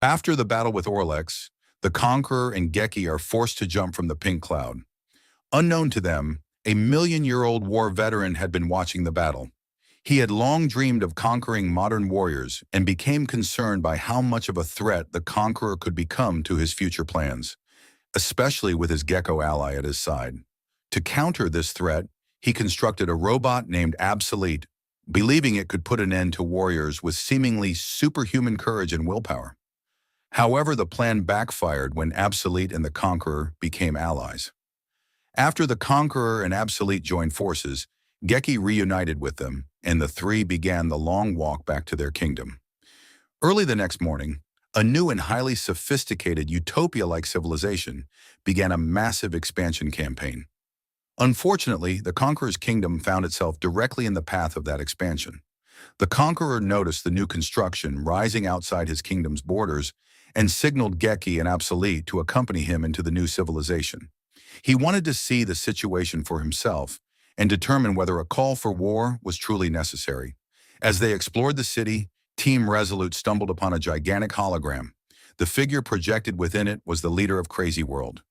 After the battle with Orlex, the Conqueror and Geki are forced to jump from the pink cloud. Unknown to them, a million-year-old war veteran had been watching the battle. He had long dreamed of conquering modern warriors and became concerned by how much of a threat the Conqueror could become to his future plans, especially with his gecko ally at his side. To counter this threat, he constructed a robot named Absolute, believing it could put an end to warriors with seemingly superhuman courage and willpower. However, the plan backfired when Absolute and the Conqueror became allies. After the Conqueror and Absolute joined forces, Geki reunited with them, and the three began the long walk back to their kingdom. Early the next morning, a new and highly sophisticated utopia-like civilization began a massive expansion campaign. Unfortunately, the Conqueror's kingdom found itself directly in the path of that expansion. The Conqueror noticed the new construction rising outside his kingdom's borders and signaled Geki and Absolute to accompany him into the new civilization. He wanted to see the situation for himself and determine whether a call for war was truly necessary. As they explored the city, Team Resolute stumbled upon a gigantic hologram. The figure projected within it was the leader of Crazy World.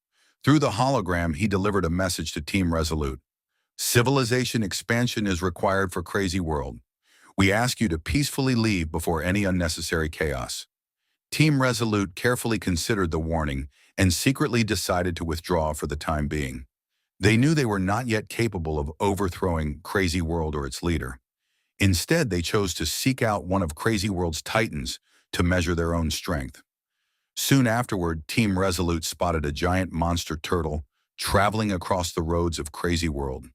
Through the hologram, he delivered a message to Team Resolute. Civilization expansion is required for Crazy World. We ask you to peacefully leave before any unnecessary chaos. Team Resolute carefully considered the warning and secretly decided to withdraw for the time being. They knew they were not yet capable of overthrowing Crazy World or its leader. Instead, they chose to seek out one of Crazy World's titans to measure their own strength. Soon afterward, Team Resolute spotted a giant monster turtle traveling across the roads of Crazy World.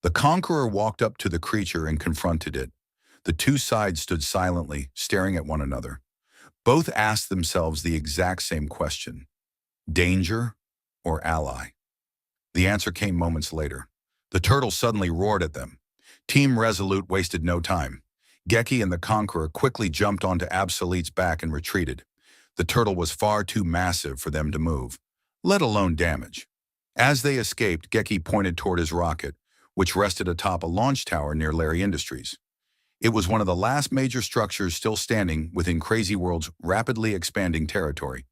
The Conqueror walked up to the creature and confronted it. The two sides stood silently, staring at one another. Both asked themselves the exact same question: danger or ally? The answer came moments later. The turtle suddenly roared at them. Team Resolute wasted no time. Geki and the Conqueror quickly jumped onto Absolute's back and retreated. The turtle was far too massive for them to move, let alone damage. As they escaped, Geki pointed toward his rocket, which rested atop a launch tower near Larry Industries. It was one of the last major structures still standing within Crazy World's rapidly expanding territory.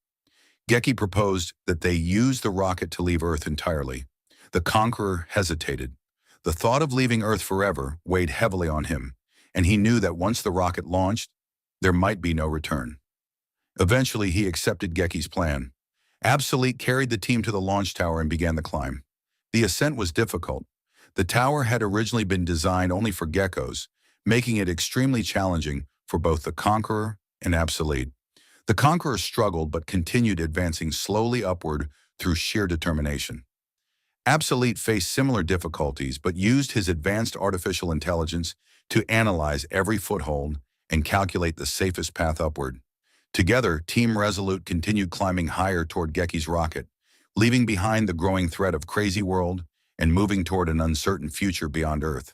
Geki proposed that they use the rocket to leave Earth entirely. The Conqueror hesitated. The thought of leaving Earth forever weighed heavily on him, and he knew that once the rocket launched, there might be no return. Eventually, he accepted Geki's plan. Absolute carried the team to the launch tower and began the climb. The ascent was difficult. The tower had originally been designed only for geckos, making it extremely challenging for both the Conqueror and Absolute. The Conqueror struggled but continued advancing slowly upward through sheer determination. Absolute faced similar difficulties but used his advanced artificial intelligence to analyze every foothold and calculate the safest path upward. Together, Team Resolute continued climbing higher toward Geki's rocket, leaving behind the growing threat of Crazy World and moving toward an uncertain future beyond Earth.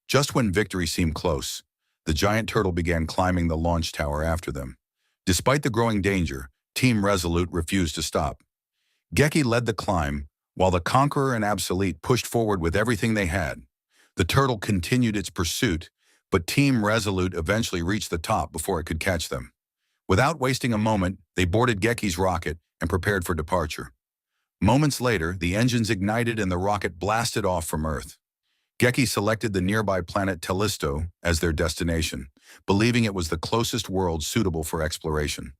Just when victory seemed close, the giant turtle began climbing the launch tower after them. Despite the growing danger, Team Resolute refused to stop. Geki led the climb, while the Conqueror and Absolute pushed forward with everything they had. The turtle continued its pursuit, but Team Resolute eventually reached the top before it could catch them. Without wasting a moment, they boarded Geki's rocket and prepared for departure. Moments later, the engines ignited and the rocket blasted off from Earth. Geki selected the nearby planet Tellisto as their destination, believing it was the closest world suitable for exploration.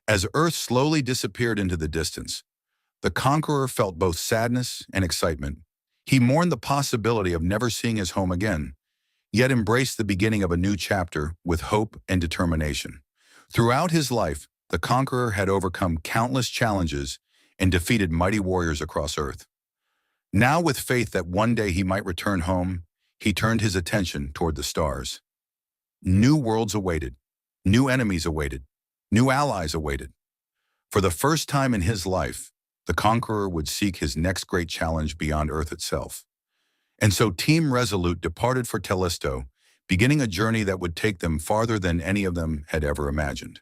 As Earth slowly disappeared into the distance, the Conqueror felt both sadness and excitement. He mourned the possibility of never seeing his home again, yet embraced the beginning of a new chapter with hope and determination. Throughout his life, the Conqueror had overcome countless challenges and defeated mighty warriors across Earth. Now, with faith that one day he might return home, he turned his attention toward the stars. New worlds awaited, new enemies awaited, new allies awaited. For the first time in his life, the Conqueror would seek his next great challenge beyond Earth itself. And so Team Resolute departed for Tellisto, beginning a journey that would take them farther than any of them had ever imagined.